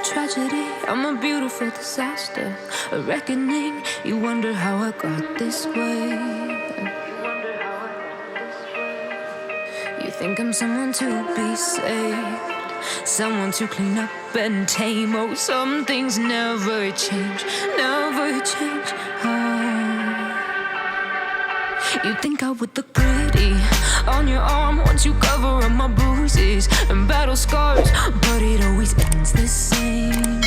tragedy, I'm a beautiful disaster. A reckoning, you wonder how I got this way. You think I'm someone to be saved, someone to clean up and tame. Oh, some things never change, never change. You think I would look pretty on your arm once you cover up my bruises and battle scars, but it always ends the same.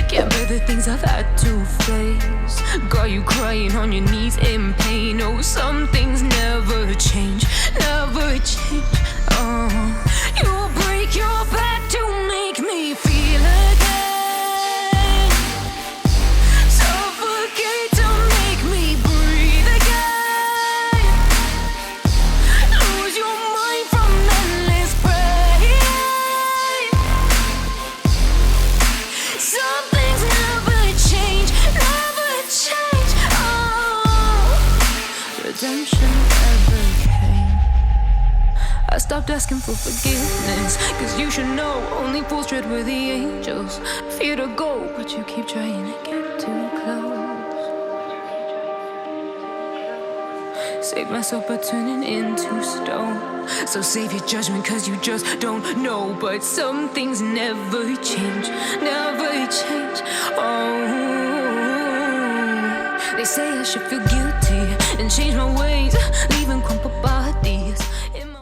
Can't bear the things I've had to face, got you crying on your knees in pain. Oh, some things never change, never change. You'll break your back to make me feel again, suffocate to make me breathe again, lose your mind from endless pain. Some things never change, never change. Redemption never came. I stopped asking for forgiveness, cause you should know only fools tread where the angels fear to go, but you keep trying to get too close. Save myself by turning into stone. So save your judgment cause you just don't know. But some things never change, never change. Oh, they say I should feel guilty and change my ways, leaving crumpled bodies in my...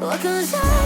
What goes on?